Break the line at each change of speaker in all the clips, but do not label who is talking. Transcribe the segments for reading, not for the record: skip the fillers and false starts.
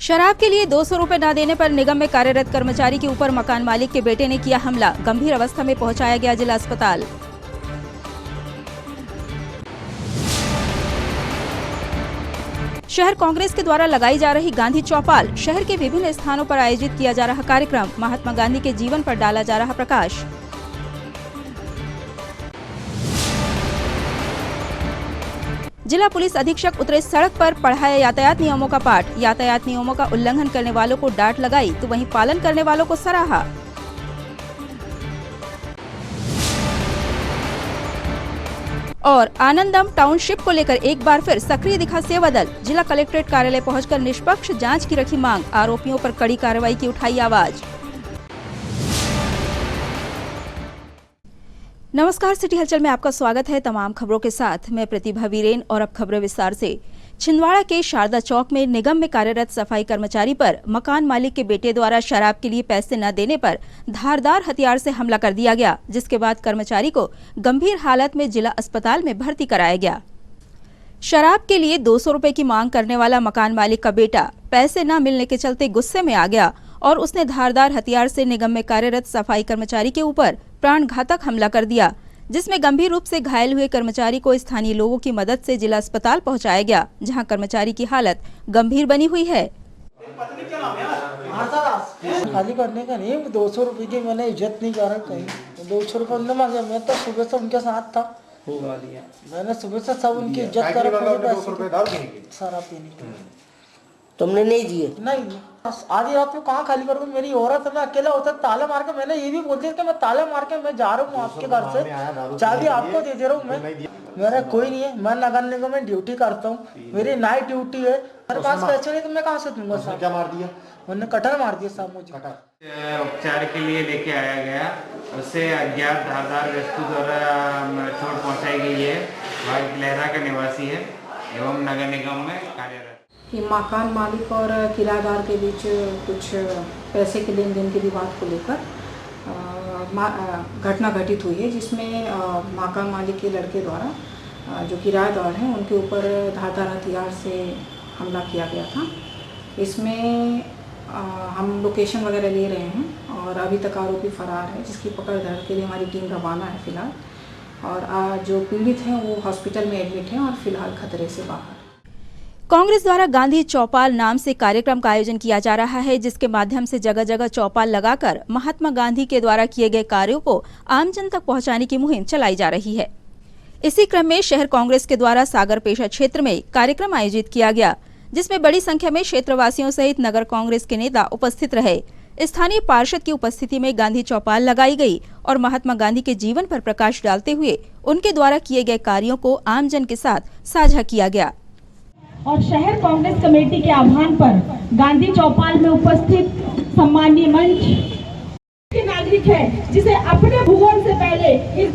शराब के लिए 200 रुपए न देने पर निगम में कार्यरत कर्मचारी के ऊपर मकान मालिक के बेटे ने किया हमला। गंभीर अवस्था में पहुंचाया गया जिला अस्पताल। शहर कांग्रेस के द्वारा लगाई जा रही गांधी चौपाल। शहर के विभिन्न स्थानों पर आयोजित किया जा रहा कार्यक्रम। महात्मा गांधी के जीवन पर डाला जा रहा प्रकाश। जिला पुलिस अधीक्षक उतरे सड़क पर, पढ़ाया यातायात नियमों का पाठ। यातायात नियमों का उल्लंघन करने वालों को डांट लगाई तो वहीं पालन करने वालों को सराहा। और आनंदम टाउनशिप को लेकर एक बार फिर सक्रिय दिखा सेवा दल। जिला कलेक्ट्रेट कार्यालय पहुंचकर निष्पक्ष जांच की रखी मांग। आरोपियों पर कड़ी कार्रवाई की उठाई आवाज। नमस्कार, सिटी हलचल में आपका स्वागत है। तमाम खबरों के साथ मैं प्रतिभा वीरेन और अब खबरें विस्तार से। छिंदवाड़ा के शारदा चौक में निगम में कार्यरत सफाई कर्मचारी पर मकान मालिक के बेटे द्वारा शराब के लिए पैसे न देने पर धारदार हथियार से हमला कर दिया गया, जिसके बाद कर्मचारी को गंभीर हालत में जिला अस्पताल में भर्ती कराया गया। शराब के लिए 200 रुपए की मांग करने वाला मकान मालिक का बेटा पैसे न मिलने के चलते गुस्से में आ गया और उसने धारदार हथियार से निगम में कार्यरत सफाई कर्मचारी के ऊपर प्राणघातक हमला कर दिया, जिसमें गंभीर रूप से घायल हुए कर्मचारी को स्थानीय लोगों की मदद से जिला अस्पताल पहुंचाया गया, जहां कर्मचारी की हालत गंभीर बनी हुई है।
खाली करने का नहीं, 200 रुपए की मैंने इज्जत नहीं कर कहीं। 200 रुपए उन्होंने मांगे, मैं तो सुबह से उनके साथ था। मैंने सुबह से सब उनकी इज्जत कर सारा पीने के।
तुमने नहीं दिए?
नहीं, आधी रात में कहाँ खाली कर दूं? मेरी औरत है, मैं अकेला होता ताला मार के। मैंने ये भी बोल दिया कि मैं ताला मार के मैं जा रहा हूँ आपके घर से, चाबी आपको दे दे रहा हूँ मैं। मेरा कोई नहीं है, मैं नगर निगम में ड्यूटी करता हूँ, मेरी नाइट ड्यूटी है। मेरे पास पैसे नहीं तो मैं कहाँ से दूंगा साहब?
क्या मार दिया?
मैंने कटर मार दिया साहब मुझे।
उपचार के लिए लेके आया गया, उससे अज्ञात धारदार वस्तु द्वारा चोट पहुंचाई गई है। वह लहरा का निवासी है एवं नगर निगम में कार्यरत।
कि मकान मालिक और किराएदार के बीच कुछ पैसे के लेन देन की विवाद को लेकर घटना घटित हुई है, जिसमें मकान मालिक के लड़के द्वारा जो किराएदार हैं उनके ऊपर धारदार हथियार से हमला किया गया था। इसमें हम लोकेशन वगैरह ले रहे हैं और अभी तक आरोपी फरार है, जिसकी पकड़ धर के लिए हमारी टीम रवाना है फिलहाल। और जो पीड़ित हैं वो हॉस्पिटल में एडमिट हैं और फिलहाल खतरे से बाहर।
कांग्रेस द्वारा गांधी चौपाल नाम से कार्यक्रम का आयोजन किया जा रहा है, जिसके माध्यम से जगह जगह चौपाल लगाकर महात्मा गांधी के द्वारा किए गए कार्यों को आमजन तक पहुंचाने की मुहिम चलाई जा रही है। इसी क्रम में शहर कांग्रेस के द्वारा सागर पेशा क्षेत्र में कार्यक्रम आयोजित किया गया, जिसमें बड़ी संख्या में क्षेत्रवासियों सहित नगर कांग्रेस के नेता उपस्थित रहे। स्थानीय पार्षद की उपस्थिति में गांधी चौपाल लगाई गई और महात्मा गांधी के जीवन पर प्रकाश डालते हुए उनके द्वारा किए गए कार्यों को आमजन के साथ साझा किया गया।
और शहर कांग्रेस कमेटी के आह्वान पर गांधी चौपाल में उपस्थित सम्मानीय मंच के नागरिक है, जिसे अपने भूगोल से पहले इस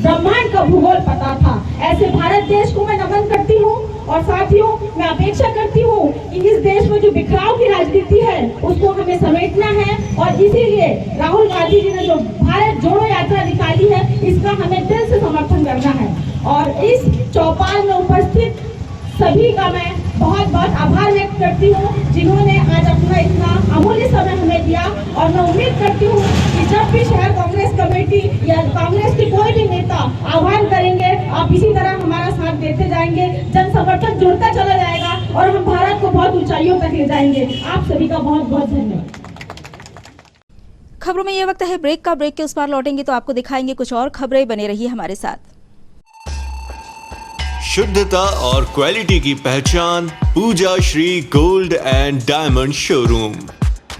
ब्रह्मांड का भूगोल पता था, ऐसे भारत देश को मैं नमन करती हूँ। और साथियों, मैं अपेक्षा करती हूँ कि इस देश में जो बिखराव की राजनीति है उसको हमें समेटना है, और इसीलिए राहुल गांधी जी ने जो भारत जोड़ो यात्रा निकाली है, इसका हमें दिल से समर्थन करना है। और इस चौपाल में उपस्थित सभी का मैं बहुत बहुत आभार व्यक्त करती हूँ, जिन्होंने आज अपना इतना अमूल्य समय हमें दिया। और मैं उम्मीद करती हूँ कि जब भी शहर कांग्रेस कमेटी या कांग्रेस के कोई भी नेता आह्वान करेंगे, आप इसी तरह हमारा साथ देते जाएंगे, जन समर्थन जुड़ता चला जाएगा और हम भारत को बहुत ऊंचाइयों तक ले जाएंगे। आप सभी का बहुत बहुत धन्यवाद।
खबरों में ये वक्त है ब्रेक का। ब्रेक के उस पार लौटेंगे तो आपको दिखाएंगे कुछ और खबरें। बने रहिए हमारे साथ।
शुद्धता और क्वालिटी की पहचान Pooja Shri gold and diamond showroom.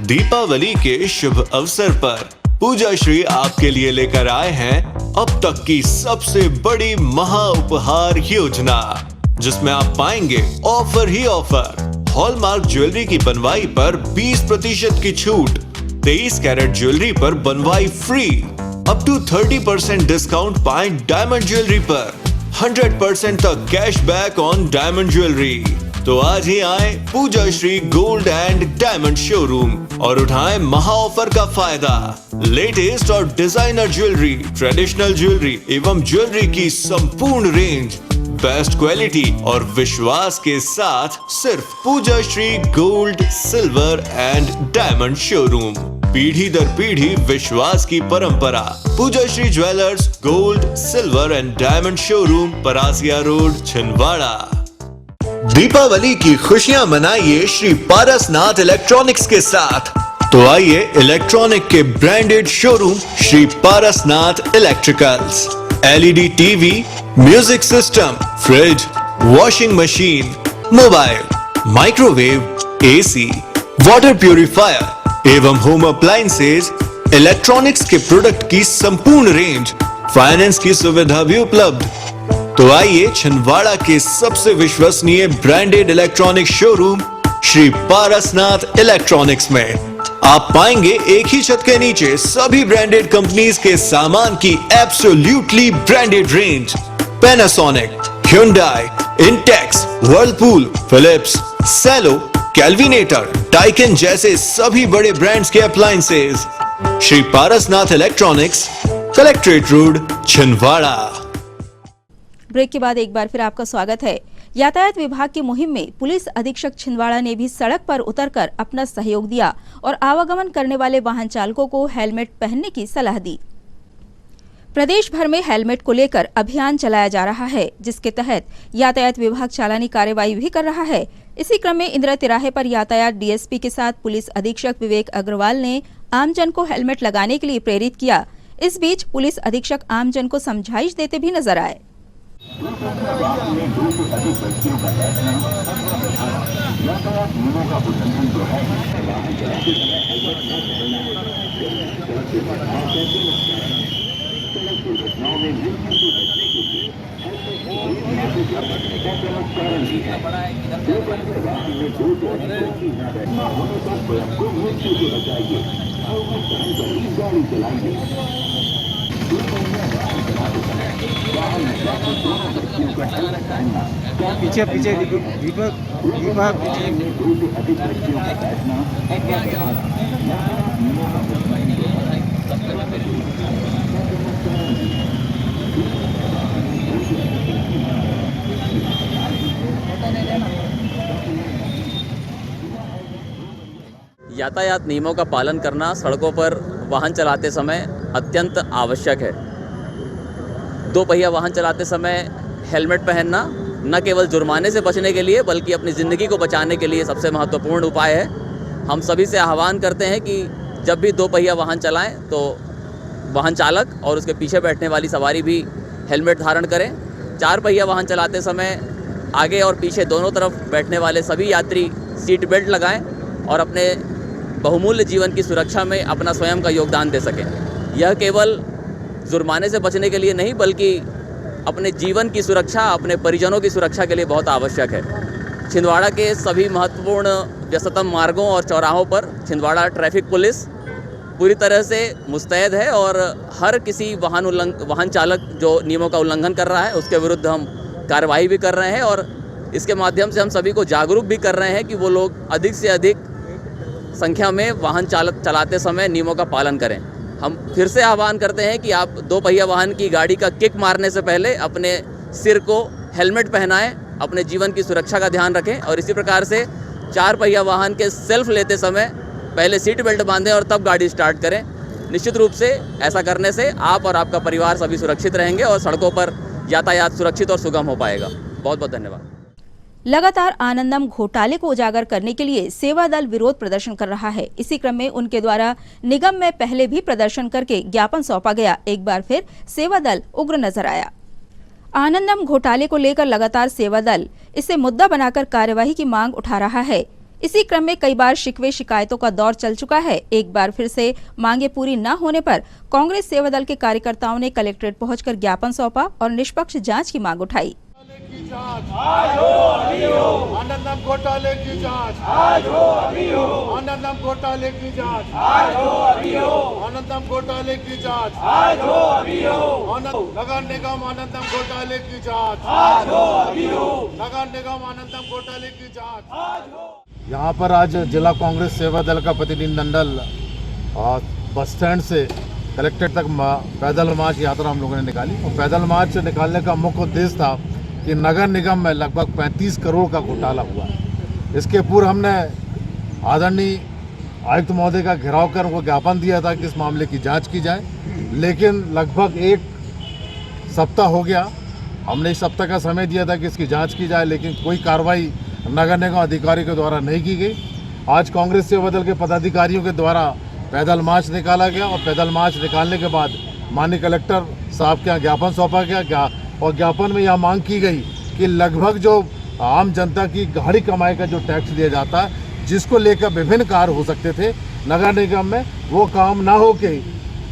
Deepawali के शुभ अवसर पर पूजा श्री आपके लिए लेकर आए हैं अब तक की सबसे बड़ी महा उपहार योजना, जिसमें आप पाएंगे ऑफर ही ऑफर। हॉलमार्क ज्वेलरी की बनवाई पर 20% की छूट, 23 कैरेट ज्वेलरी पर बनवाई फ्री, अप टू 30% डिस्काउंट पाएं डायमंड ज्वेलरी पर, 100% तक कैशबैक ऑन डायमंड ज्वेलरी। तो आज ही आए Pooja Shri gold and diamond showroom और उठाएं महा ऑफर का फायदा। लेटेस्ट और डिजाइनर ज्वेलरी, ट्रेडिशनल ज्वेलरी एवं ज्वेलरी की संपूर्ण रेंज बेस्ट क्वालिटी और विश्वास के साथ सिर्फ Pooja Shri gold, silver and diamond showroom. पीढ़ी दर पीढ़ी विश्वास की परंपरा। Pooja Shri jewellers, gold, silver and diamond showroom, Parasia road, Chhindwara. Deepawali की खुशियां मनाइए श्री पारसनाथ इलेक्ट्रॉनिक्स के साथ। तो आइए इलेक्ट्रॉनिक के branded showroom Shri Parasnath electricals. LED TV, music system, fridge, washing machine, mobile, microwave, AC, water purifier एवं होम अप्लायंसेज, इलेक्ट्रॉनिक्स के प्रोडक्ट की संपूर्ण रेंज, फाइनेंस की सुविधा भी उपलब्ध। तो आइए छिंदवाड़ा के सबसे विश्वसनीय branded electronic showroom Shri Parasnath electronics में आप पाएंगे एक ही छत के नीचे सभी ब्रांडेड कंपनीज के सामान की absolutely branded range. Panasonic, Hyundai, Intex, Whirlpool, Philips, Cello, Kelvinator, टाइकन जैसे सभी बड़े ब्रांड्स के appliances. Shri Parasnath electronics, collectorate road, Chhindwara.
Break के बाद एक बार फिर आपका स्वागत है। यातायात विभाग की मुहिम में पुलिस अधीक्षक छिंदवाड़ा ने भी सड़क पर उतरकर अपना सहयोग दिया और आवागमन करने वाले वाहन चालकों को हेलमेट पहनने की सलाह दी। प्रदेश भर में हेलमेट को लेकर अभियान चलाया जा रहा है, जिसके तहत यातायात विभाग चालानी कार्रवाई भी कर रहा है। इसी क्रम में इंदिरा तिराहे पर यातायात डीएसपी के साथ पुलिस अधीक्षक विवेक अग्रवाल ने आमजन को हेलमेट लगाने के लिए प्रेरित किया। इस बीच पुलिस अधीक्षक आमजन को समझाइश देते भी नजर आए।
पीछे पीछे दीपक
यातायात नियमों का पालन करना सड़कों पर वाहन चलाते समय अत्यंत आवश्यक है। दो पहिया वाहन चलाते समय हेलमेट पहनना न केवल जुर्माने से बचने के लिए बल्कि अपनी ज़िंदगी को बचाने के लिए सबसे महत्वपूर्ण उपाय है। हम सभी से आह्वान करते हैं कि जब भी दो पहिया वाहन चलाएं तो वाहन चालक और उसके पीछे बैठने वाली सवारी भी हेलमेट धारण करें। चार पहिया वाहन चलाते समय आगे और पीछे दोनों तरफ बैठने वाले सभी यात्री सीट बेल्ट लगाएं और अपने बहुमूल्य जीवन की सुरक्षा में अपना स्वयं का योगदान दे सकें। यह केवल जुर्माने से बचने के लिए नहीं बल्कि अपने जीवन की सुरक्षा, अपने परिजनों की सुरक्षा के लिए बहुत आवश्यक है। छिंदवाड़ा के सभी महत्वपूर्ण व्यस्ततम मार्गों और चौराहों पर छिंदवाड़ा ट्रैफिक पुलिस पूरी तरह से मुस्तैद है और हर किसी वाहन चालक जो नियमों का उल्लंघन कर रहा है उसके विरुद्ध हम कार्रवाई भी कर रहे हैं और इसके माध्यम से हम सभी को जागरूक भी कर रहे हैं कि वो लोग अधिक से अधिक संख्या में वाहन चलाते समय नियमों का पालन करें। हम फिर से आह्वान करते हैं कि आप दो पहिया वाहन की गाड़ी का किक मारने से पहले अपने सिर को हेलमेट पहनाएं, अपने जीवन की सुरक्षा का ध्यान रखें और इसी प्रकार से चार पहिया वाहन के सेल्फ लेते समय पहले सीट बेल्ट बांधें और तब गाड़ी स्टार्ट करें। निश्चित रूप से ऐसा करने से आप और आपका परिवार सभी सुरक्षित रहेंगे और सड़कों पर यातायात सुरक्षित और सुगम हो पाएगा। बहुत बहुत धन्यवाद।
लगातार आनंदम घोटाले को उजागर करने के लिए सेवा दल विरोध प्रदर्शन कर रहा है। इसी क्रम में उनके द्वारा निगम में पहले भी प्रदर्शन करके ज्ञापन सौंपा गया। एक बार फिर सेवा दल उग्र नजर आया। आनंदम घोटाले को लेकर लगातार सेवा दल इसे मुद्दा बनाकर कार्यवाही की मांग उठा रहा है। इसी क्रम में कई बार शिकवे शिकायतों का दौर चल चुका है। एक बार फिर से मांगे पूरी न होने पर कांग्रेस सेवा दल के कार्यकर्ताओं ने कलेक्ट्रेट पहुंचकर ज्ञापन सौंपा और निष्पक्ष जांच की मांग उठाई।
आनंदम घोटाले की जांच आज हो अभी हो। आनंदम घोटाले की जांच आज हो अभी हो। आनंदम घोटाले की जांच आज हो अभी हो। नगर निगम आनंदम घोटाले की जांच आज हो अभी हो। नगर निगम आनंदम घोटाले की जांच आज हो। यहाँ पर आज जिला कांग्रेस सेवा दल का प्रतिनिधिमंडल बस स्टैंड से कलेक्ट्रेट तक पैदल मार्च यात्रा हम लोगों ने निकाली और पैदल मार्च निकालने का मुख्य उद्देश्य था कि नगर निगम में लगभग 35 करोड़ का घोटाला हुआ है। इसके पूर्व हमने आदरणीय आयुक्त महोदय का घेराव कर उनको ज्ञापन दिया था कि इस मामले की जांच की जाए, लेकिन लगभग 1 सप्ताह हो गया। हमने इस सप्ताह का समय दिया था कि इसकी जांच की जाए, लेकिन कोई कार्रवाई नगर निगम अधिकारियों के द्वारा नहीं की गई। आज कांग्रेस से बदल के पदाधिकारियों के द्वारा पैदल मार्च निकाला गया और पैदल मार्च निकालने के बाद माननीय कलेक्टर साहब के यहाँ ज्ञापन सौंपा गया और ज्ञापन में यह मांग की गई कि लगभग जो आम जनता की गाड़ी कमाई का जो टैक्स दिया जाता है, जिसको लेकर विभिन्न कार्य हो सकते थे नगर निगम में, वो काम ना हो के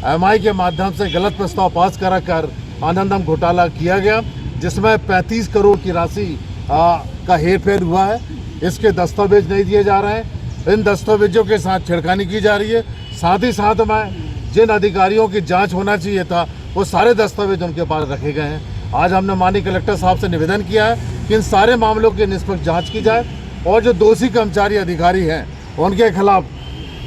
एमआई के माध्यम से गलत प्रस्ताव पास करा कर आनंदम घोटाला किया गया, जिसमें 35 करोड़ की राशि का हेरफेर हुआ है। इसके दस्तावेज नहीं दिए जा रहे हैं, इन दस्तावेजों के साथ छेड़खानी की जा रही है। साथ ही साथ में जिन अधिकारियों की जांच होना चाहिए था वो सारे दस्तावेज उनके पास रखे गए हैं। आज हमने माननीय कलेक्टर साहब से निवेदन किया है कि इन सारे मामलों की निष्पक्ष जांच की जाए और जो दोषी कर्मचारी अधिकारी हैं उनके खिलाफ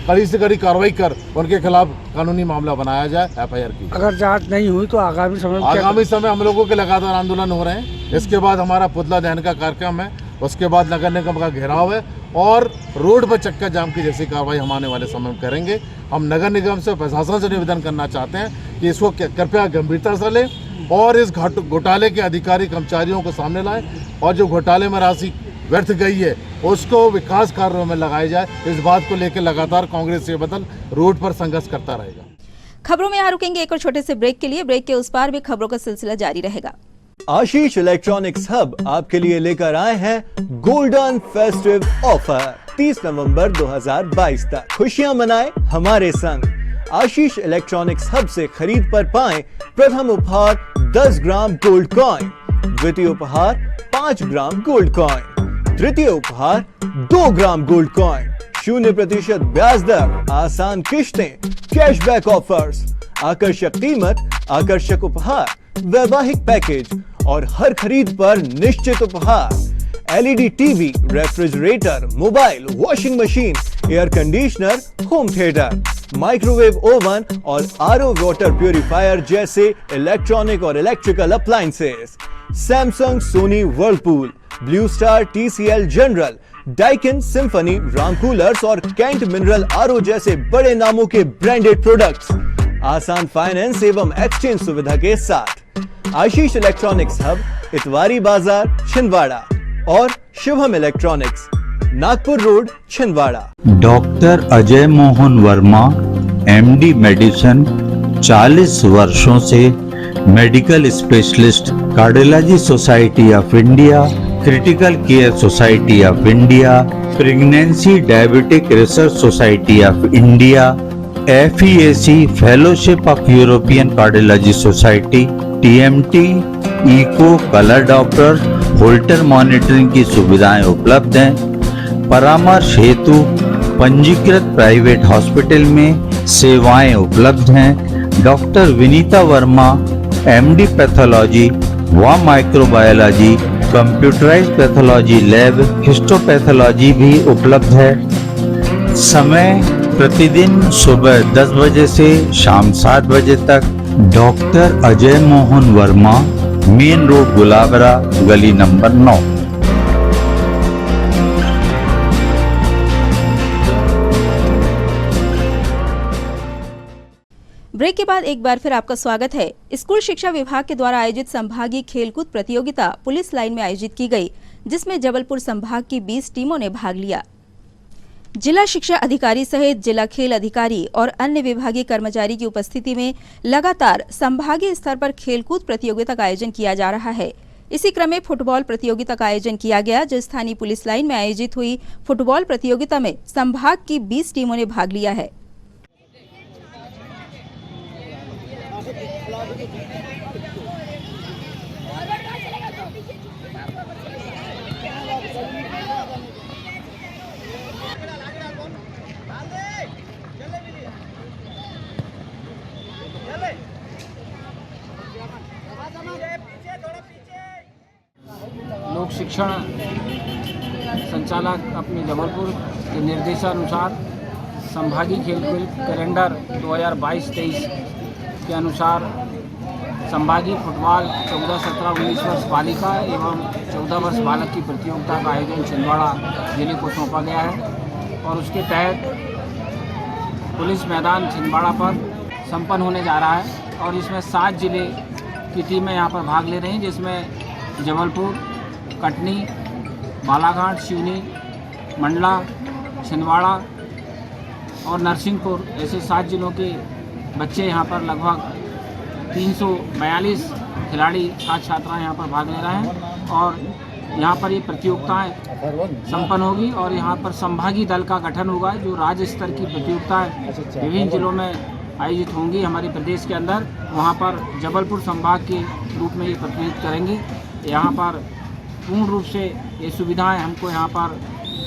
कड़ी से कड़ी कार्रवाई कर उनके खिलाफ कानूनी मामला बनाया जाए, एफआईआर की।
अगर जांच नहीं हुई तो आगामी समय
हम लोगों के लगातार आंदोलन हो रहे हैं। इसके बाद हमारा पुतला दहन का कार्यक्रम है, उसके बाद नगर निगम का घेराव है और रोड पर चक्का जाम की जैसी कार्रवाई हम आने वाले समय में करेंगे। हम नगर निगम से, प्रशासन से निवेदन करना चाहते हैं कि इसको कृपया गंभीरता से लें और इस घोटाले के अधिकारी कर्मचारियों को सामने लाएं और जो घोटाले में राशि व्यर्थ गई है उसको विकास कार्यों में लगाया जाए। इस बात को लेकर लगातार कांग्रेस से बदल रोड पर संघर्ष करता रहेगा।
खबरों में यहाँ रुकेंगे एक और छोटे से ब्रेक के लिए। ब्रेक के उस पार भी खबरों का सिलसिला जारी रहेगा।
आशीष इलेक्ट्रॉनिक्स हब आपके लिए लेकर आए हैं गोल्डन फेस्टिव ऑफर 30 नवंबर 2022 तक। खुशियां मनाएं हमारे संग। आशीष इलेक्ट्रॉनिक्स हब से खरीद पर पाएं प्रथम उपहार 10 ग्राम गोल्ड कॉइन, द्वितीय उपहार 5 ग्राम गोल्ड कॉइन, तृतीय उपहार 2 ग्राम गोल्ड कॉइन, 0% ब्याज दर, आसान किश्तें, कैशबैक ऑफर्स, आकर्षक कीमत, आकर्षक उपहार, वैवाहिक पैकेज और हर खरीद पर निश्चित उपहार। LED TV, refrigerator, mobile, washing machine, air conditioner, home theatre, microwave oven और आरओ वाटर प्यूरिफायर जैसे इलेक्ट्रॉनिक और electrical appliances. Samsung, Sony, Whirlpool, Blue Star, TCL, General, Daikin, Symphony, Ram coolers और कैंट मिनरल आरओ जैसे बड़े नामों के branded products. आसान finance एवं एक्सचेंज सुविधा के साथ। आशीष इलेक्ट्रॉनिक्स हब, इतवारी बाजार, छिंदवाड़ा और Shubham electronics, Nagpur road, Chhindwara.
Doctor Ajay Mohan Verma, MD medicine, 40 वर्षों से medical specialist, cardiology society of India, critical care society of India, pregnancy diabetic research society of India, FEAC fellowship of European cardiology society, TMT, echo, colour Doppler, Holter monitoring की सुविधाएं उपलब्ध हैं। परामर्श हेतु पंजीकृत private hospital में सेवाएं उपलब्ध हैं। Doctor Vinita Verma, MD pathology व microbiology, computerised pathology lab, histopathology भी उपलब्ध है। समय प्रतिदिन सुबह 10 बजे से शाम 7 बजे तक। Doctor Ajay Mohan Verma, main road, Gulabra, गली नंबर 9।
ब्रेक के बाद एक बार फिर आपका स्वागत है। स्कूल शिक्षा विभाग के द्वारा आयोजित संभागीय खेलकूद प्रतियोगिता पुलिस लाइन में आयोजित की गई, जिसमें जबलपुर संभाग की 20 टीमों ने भाग लिया। जिला शिक्षा अधिकारी सहित जिला खेल अधिकारी और अन्य विभागीय कर्मचारी की उपस्थिति में लगातार संभागीय स्तर पर खेलकूद प्रतियोगिता का आयोजन किया जा रहा है। इसी क्रम में फुटबॉल प्रतियोगिता का आयोजन किया गया, जो स्थानीय पुलिस लाइन में आयोजित हुई फुटबॉल प्रतियोगिता में संभाग की 20 टीमों ने भाग लिया है।
लोक शिक्षण संचालक अपने जबलपुर के निर्देशानुसार संभागीय खेल कैलेंडर 2022-23 के अनुसार संभागीय फुटबॉल 14, 17, 19 वर्ष बालिका एवं 14 वर्ष बालक की प्रतियोगिता का आयोजन छिंदवाड़ा जिले को सौंपा गया है और उसके तहत पुलिस मैदान छिंदवाड़ा पर संपन्न होने जा रहा है और इसमें 7 जिले की टीमें यहाँ पर भाग ले रही हैं, जिसमें जबलपुर, कटनी, बालाघाट, सिवनी, मंडला, छिंदवाड़ा और नरसिंहपुर ऐसे 7 जिलों के बच्चे यहाँ पर लगभग 342 खिलाड़ी छात्र छात्राएँ यहाँ पर भाग ले रहे हैं और यहाँ पर ये प्रतियोगिताएँ संपन्न होगी और यहाँ पर संभागीय दल का गठन होगा जो राज्य स्तर की प्रतियोगिताएँ विभिन्न जिलों में आयोजित होंगी हमारे प्रदेश के अंदर। वहाँ पर जबलपुर संभाग के रूप में ये प्रतिनिधित्व करेंगी। यहाँ पर पूर्ण रूप से ये सुविधाएं हमको यहाँ पर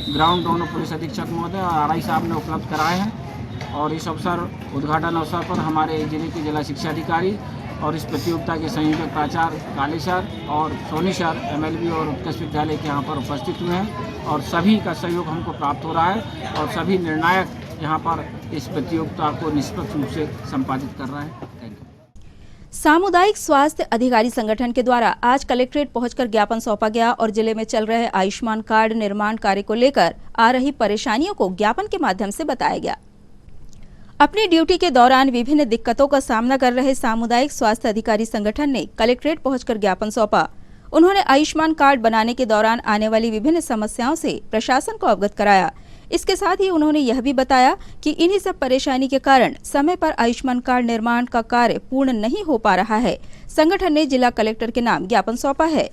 ग्राउंड दोनों पुलिस अधीक्षक महोदय और आरआई साहब ने उपलब्ध कराए हैं और इस उद्घाटन अवसर पर हमारे जिले के जिला शिक्षा अधिकारी और इस प्रतियोगिता के संयोजक प्राचार्य काली सर और सोनी सर MLB और उत्कृष्ट विद्यालय के यहाँ पर उपस्थित हुए हैं और सभी का सहयोग हमको प्राप्त हो रहा है और सभी निर्णायक यहाँ पर इस प्रतियोगिता को निष्पक्ष रूप से संपादित कर रहे हैं। Thank you.
सामुदायिक स्वास्थ्य अधिकारी संगठन के द्वारा आज कलेक्ट्रेट पहुंचकर ज्ञापन सौंपा गया और जिले में चल रहे आयुष्मान कार्ड निर्माण कार्य को लेकर आ रही परेशानियों को ज्ञापन के माध्यम से बताया गया। अपनी ड्यूटी के दौरान विभिन्न दिक्कतों का सामना कर रहे सामुदायिक स्वास्थ्य अधिकारी संगठन ने कलेक्ट्रेट पहुंचकर ज्ञापन सौंपा। उन्होंने आयुष्मान कार्ड बनाने के दौरान आने वाली विभिन्न समस्याओं से प्रशासन को अवगत कराया। इसके साथ ही उन्होंने यह भी बताया कि इन्हीं सब परेशानी के कारण समय पर आयुष्मान कार्ड निर्माण का कार्य पूर्ण नहीं हो पा रहा है। संगठन ने जिला कलेक्टर के नाम ज्ञापन सौंपा है।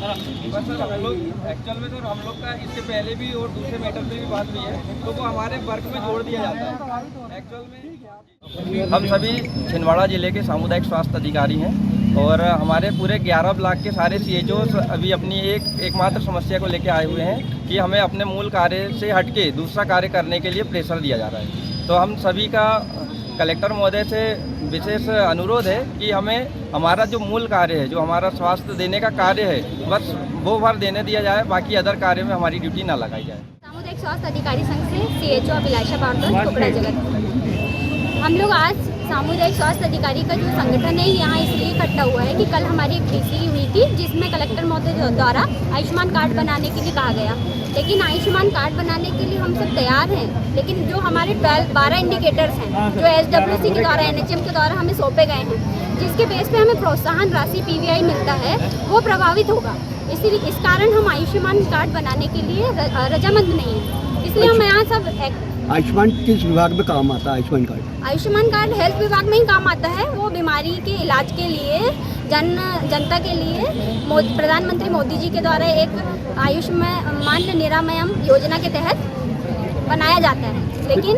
एक्चुअल में सर हम लोग का इससे पहले भी और दूसरे मैटर पे भी बात हुई है तो वो हमारे वर्क में जोड़ दिया जाता है। एक्चुअल में हम सभी छिंदवाड़ा जिले के सामुदायिक स्वास्थ्य अधिकारी हैं और हमारे पूरे 11 ब्लॉक के सारे CHOs अभी अपनी एकमात्र समस्या को लेकर आए हुए हैं कि हमें अपने मूल कार्य से हटके दूसरा कार्य करने के लिए प्रेशर दिया जा रहा है। तो हम सभी का कलेक्टर महोदय से विशेष अनुरोध है कि हमें हमारा जो मूल कार्य है, जो हमारा स्वास्थ्य देने का कार्य है, बस वो बार देने दिया जाए, बाकी अदर कार्य में हमारी ड्यूटी ना लगाई जाए।
सामुदायिक स्वास्थ्य अधिकारी संघ से CHO अभिलाषा पार्टनर टुकड़ा जगत। हम लोग आज सामुदायिक स्वास्थ्य अधिकारी का जो संगठन है यहाँ इसलिए इकट्ठा हुआ है कि कल हमारी एक BC हुई थी जिसमें कलेक्टर महोदय द्वारा आयुष्मान कार्ड बनाने के लिए कहा गया, लेकिन आयुष्मान कार्ड बनाने के लिए हम सब तैयार हैं, लेकिन जो हमारे 12 इंडिकेटर्स हैं जो SWC के द्वारा NHM के द्वारा हमें सौंपे गए हैं, जिसके बेस पे हमें प्रोत्साहन राशि PVI मिलता है, वो प्रभावित होगा। इसीलिए इस कारण हम आयुष्मान कार्ड बनाने के लिए रजामंद नहीं है। इसलिए हम यहाँ सब
आयुष्मान किस विभाग में काम आता है? आयुष्मान कार्ड
हेल्थ विभाग में ही काम आता है। वो बीमारी के इलाज के लिए जनता के लिए प्रधानमंत्री मोदी जी के द्वारा एक आयुष्मान निरामयम योजना के तहत बनाया जाता है, लेकिन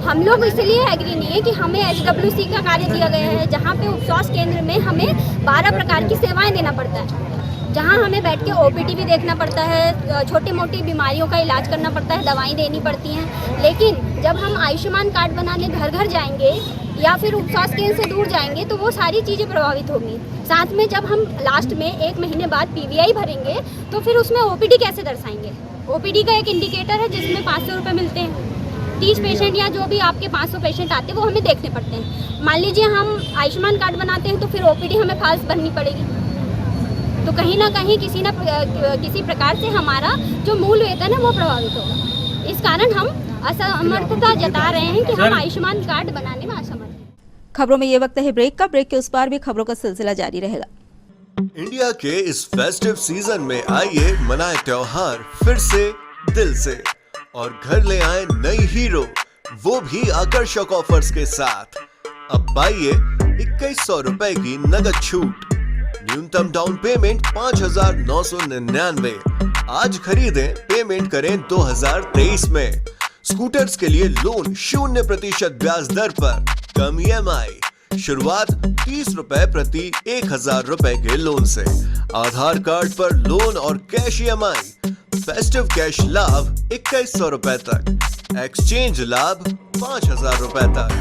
हम लोग इसलिए एग्री नहीं है कि हमें HWC का कार्य दिया गया है जहाँ पे उपस्वास्थ्य केंद्र में हमें 12 प्रकार की सेवाएं देना पड़ता है, जहाँ हमें बैठ के OPD भी देखना पड़ता है, छोटी मोटी बीमारियों का इलाज करना पड़ता है, दवाएं देनी पड़ती हैं। लेकिन जब हम आयुष्मान कार्ड बनाने घर घर जाएंगे या फिर उपस्वास्थ्य केंद्र से दूर जाएंगे तो वो सारी चीज़ें प्रभावित होंगी। साथ में जब हम लास्ट में 1 महीने बाद PVI भरेंगे तो फिर उसमें OPD कैसे दर्शाएंगे? OPD का एक इंडिकेटर है जिसमें 500 रुपये मिलते हैं। 30 पेशेंट या जो भी आपके 500 पेशेंट आते हैं वो हमें देखने पड़ते हैं। मान लीजिए हम आयुष्मान कार्ड बनाते हैं तो फिर OPD हमें फाल्स भरनी पड़ेगी, तो कहीं ना कहीं किसी प्रकार से हमारा जो मूल वेतन है वो प्रभावित होगा। इस कारण हम असमर्थता जता रहे हैं कि हम आयुष्मान कार्ड बनाने में असमर्थ हैं।
खबरों में ये वक्त है ब्रेक का। ब्रेक के उस पार भी खबरों का सिलसिला जारी रहेगा।
इंडिया के इस फेस्टिव सीजन में आइए मनाए त्योहार फिर से दिल से और घर ले आए नई हीरो, वो भी आकर्षक ऑफर्स के साथ। अब पाइए 2100 रुपए की नगद छूट, न्यूनतम डाउन पेमेंट 5,999। आज खरीदें, पेमेंट करें 2023 में। स्कूटर्स के लिए लोन 0% ब्याज दर पर, कम EMI, शुरुआत 30 रुपए प्रति 1,000 रुपए के लोन से। आधार कार्ड पर लोन और कैश EMI, फेस्टिव कैश लाभ 2100 रुपए तक, एक्सचेंज लाभ 5,000 रुपए तक,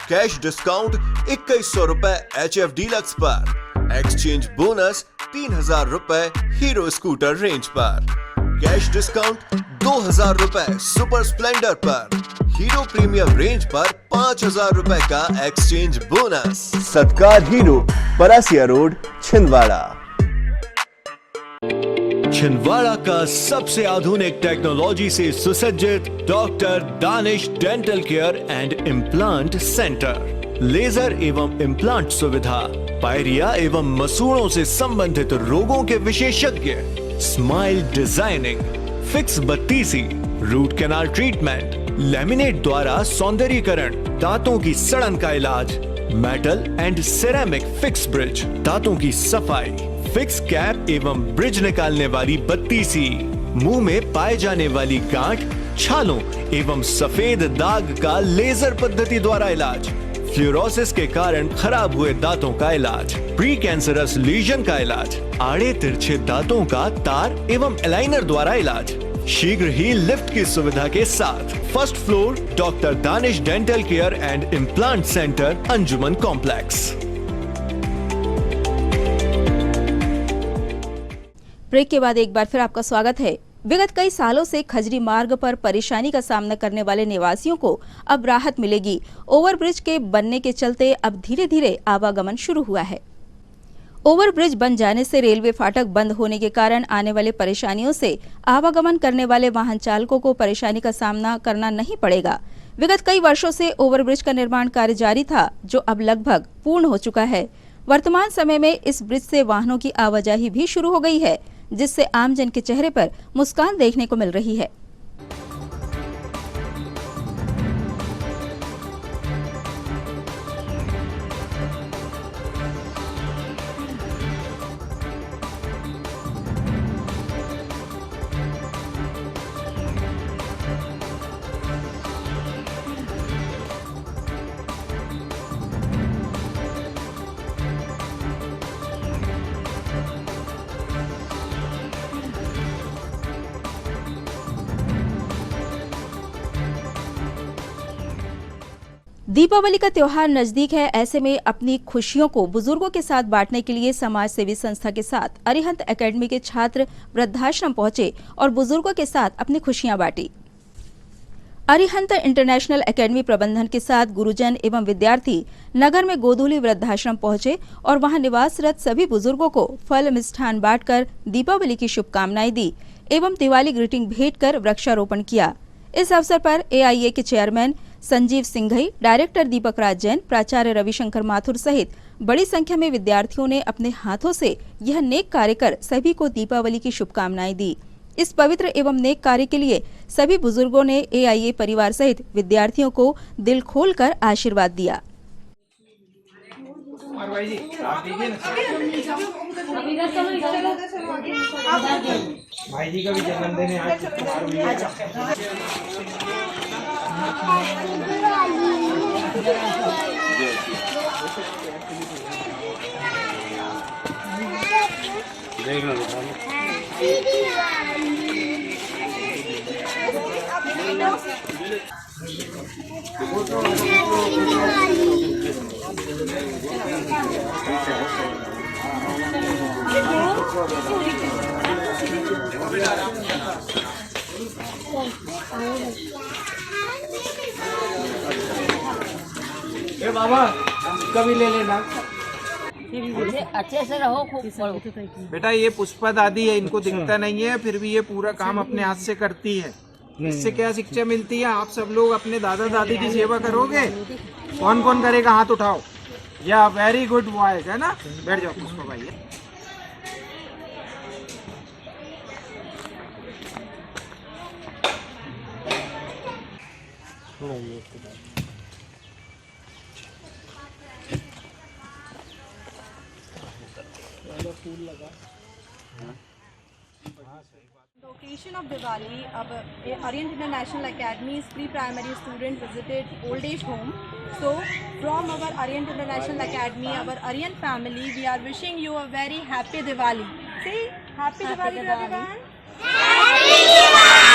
कैश डिस्काउंट 2100 रुपए HF डीलक्स पर, एक्सचेंज बोनस 3,000 रुपए हीरो स्कूटर रेंज पर, कैश डिस्काउंट 2,000 रुपए सुपर स्प्लेंडर पर, हीरो प्रीमियम रेंज पर 5,000 रुपए का exchange bonus. Satkar Hero, Parasia road, Chhindwara. Chhindwara का सबसे आधुनिक टेक्नोलॉजी से सुसज्जित doctor Danish dental care and implant centre. Laser एवं इम्प्लांट सुविधा, पायरिया एवं मसूड़ों से संबंधित रोगों के विशेषज्ञ, स्माइल डिजाइनिंग, फिक्स बत्तीसी, रूट कैनाल ट्रीटमेंट, लैमिनेट द्वारा सौंदर्यीकरण, दांतों की सड़न का इलाज, metal and ceramic fix bridge, दांतों की सफाई, फिक्स कैप एवं ब्रिज निकालने वाली बत्तीसी, मुंह में पाए जाने वाली गांठ, छालों एवं सफेद दाग का लेजर पद्धति द्वारा इलाज, फ्लोरोसिस के कारण खराब हुए दांतों का इलाज, प्री कैंसरस लीजन का इलाज, आड़े तिरछे दांतों का तार एवं एलाइनर द्वारा इलाज, शीघ्र ही लिफ्ट की सुविधा के साथ। First floor doctor Danish dental care and implant centre, Anjuman complex.
Break के बाद एक बार फिर आपका स्वागत है। विगत कई सालों से खजरी मार्ग पर परेशानी का सामना करने वाले निवासियों को अब राहत मिलेगी। ओवरब्रिज के बनने के चलते अब धीरे धीरे आवागमन शुरू हुआ है। ओवरब्रिज बन जाने से रेलवे फाटक बंद होने के कारण आने वाले परेशानियों से आवागमन करने वाले वाहन चालकों को परेशानी का सामना करना नहीं पड़ेगा। विगत कई वर्षों से ओवरब्रिज का निर्माण कार्य जारी था, जो अब लगभग पूर्ण हो चुका है। वर्तमान समय में इस ब्रिज से वाहनों की आवाजाही भी शुरू हो गई है, जिससे आमजन के चेहरे पर मुस्कान देखने को मिल रही है। दीपावली का त्योहार नजदीक है। ऐसे में अपनी खुशियों को बुजुर्गों के साथ बांटने के लिए समाज सेवी संस्था के साथ अरिहंत एकेडमी के छात्र वृद्धाश्रम पहुंचे और बुजुर्गों के साथ अपनी खुशियां बांटी। अरिहंत इंटरनेशनल एकेडमी प्रबंधन के साथ गुरुजन एवं विद्यार्थी नगर में गोधुली वृद्धाश्रम पहुंचे और वहां निवासरत सभी बुजुर्गों को फल मिष्ठान बांटकर दीपावली की शुभकामनाएं दी एवं दिवाली ग्रीटिंग भेंट कर वृक्षारोपण किया। इस अवसर पर AIA के चेयरमैन संजीव सिंघई, डायरेक्टर दीपक राज जैन, प्राचार्य रविशंकर माथुर सहित बड़ी संख्या में विद्यार्थियों ने अपने हाथों से यह नेक कार्य कर सभी को दीपावली की शुभकामनाएं दी। इस पवित्र एवं नेक कार्य के लिए सभी बुजुर्गों ने AIA परिवार सहित विद्यार्थियों को दिल खोलकर आशीर्वाद दिया।
भाई जी का भी जन्मदिन है आज। बाबा कभी ले लेना।
अच्छे से रहो, खूब पढ़ो।
बेटा ये पुष्पा दादी है, इनको दिखता नहीं है, फिर भी ये पूरा काम अपने हाथ से करती है। इससे क्या शिक्षा मिलती है? आप सब लोग अपने दादा दादी की सेवा करोगे। कौन कौन करेगा? हाथ उठाओ। या वेरी गुड बॉयज, है ना? बैठ जाओ पुष्पा भाई।
The occasion of Diwali, our Arihant International Academy's pre-primary student visited old age home. So, from our Arihant International Academy, our Arihant family, we are wishing you a very happy Diwali. Say happy Diwali to everyone. Happy Diwali!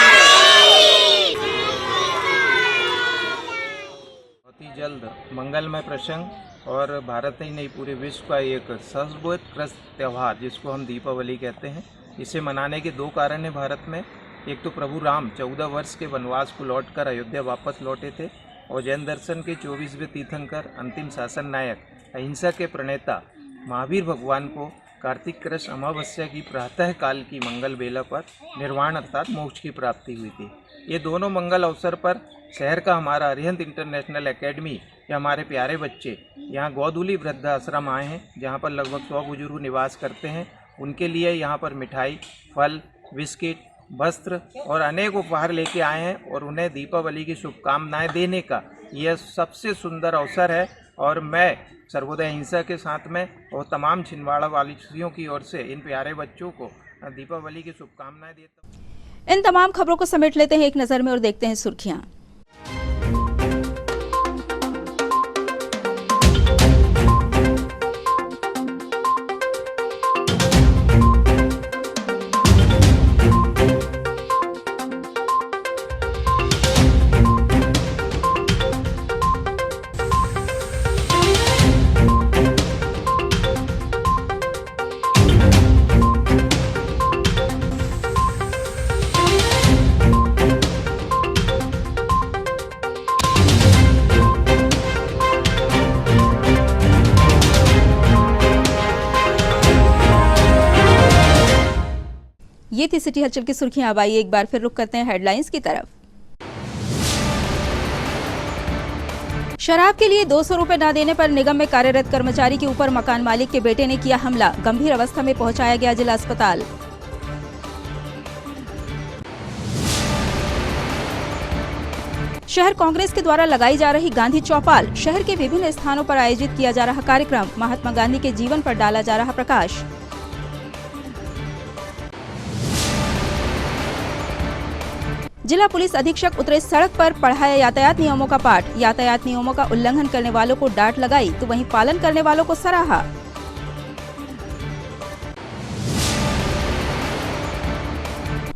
बहुत ही जल्द मंगलमय प्रसंग और भारत ही नहीं पूरे विश्व का एक सर्वोत्कृष्ट त्यौहार जिसको हम दीपावली कहते हैं, इसे मनाने के दो कारण हैं भारत में। एक तो प्रभु राम 14 वर्ष के वनवास को लौटकर अयोध्या वापस लौटे थे और जैन दर्शन के 24वें तीर्थंकर अंतिम शासन नायक अहिंसा के प्रणेता महावीर भगवान को कार्तिक कृष्ण अमावस्या की प्रातः काल की मंगल बेला पर निर्वाण अर्थात मोक्ष की प्राप्ति हुई थी। ये दोनों मंगल अवसर पर शहर का हमारा अरिहंत इंटरनेशनल एकेडमी के हमारे प्यारे बच्चे यहाँ गोदुली वृद्धाश्रम आए हैं, जहाँ पर लगभग 100 बुजुर्ग निवास करते हैं। उनके लिए यहाँ पर मिठाई, फल, बिस्किट, वस्त्र और अनेक उपहार लेके आए हैं और उन्हें दीपावली की शुभकामनाएं देने का यह सबसे सुंदर अवसर है। और मैं सर्वोदय अहिंसा के साथ में और तमाम छिंदवाड़ा वासियों की ओर से इन प्यारे बच्चों को दीपावली की शुभकामनाएं देता हूँ।
इन तमाम खबरों को समेट लेते हैं एक नज़र में और देखते हैं सुर्खियां। ये थी सिटी हलचल की सुर्खियां। अब आइए एक बार फिर रुख करते हैं हेडलाइंस की तरफ। शराब के लिए 200 रुपए न देने पर निगम में कार्यरत कर्मचारी के ऊपर मकान मालिक के बेटे ने किया हमला, गंभीर अवस्था में पहुंचाया गया जिला अस्पताल। शहर कांग्रेस के द्वारा लगाई जा रही गांधी चौपाल, शहर के विभिन्न स्थानों पर आयोजित किया जा रहा कार्यक्रम, महात्मा गांधी के जीवन पर डाला जा रहा प्रकाश। जिला पुलिस अधीक्षक उतरे सड़क पर, पढ़ाया यातायात नियमों का पाठ, यातायात नियमों का उल्लंघन करने वालों को डांट लगाई तो वहीं पालन करने वालों को सराहा।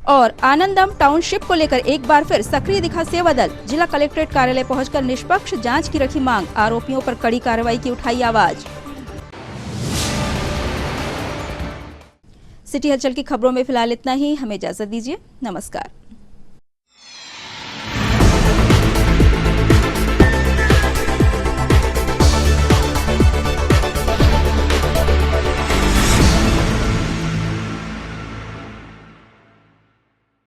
और आनंदम टाउनशिप को लेकर एक बार फिर सक्रिय दिखा सेवादल, जिला कलेक्ट्रेट कार्यालय पहुंचकर निष्पक्ष जांच की रखी मांग, आरोपियों पर कड़ी कार्रवाई की उठाई आवाज। सिटी हलचल की खबरों में फिलहाल इतना ही, हमें इजाजत दीजिए, नमस्कार।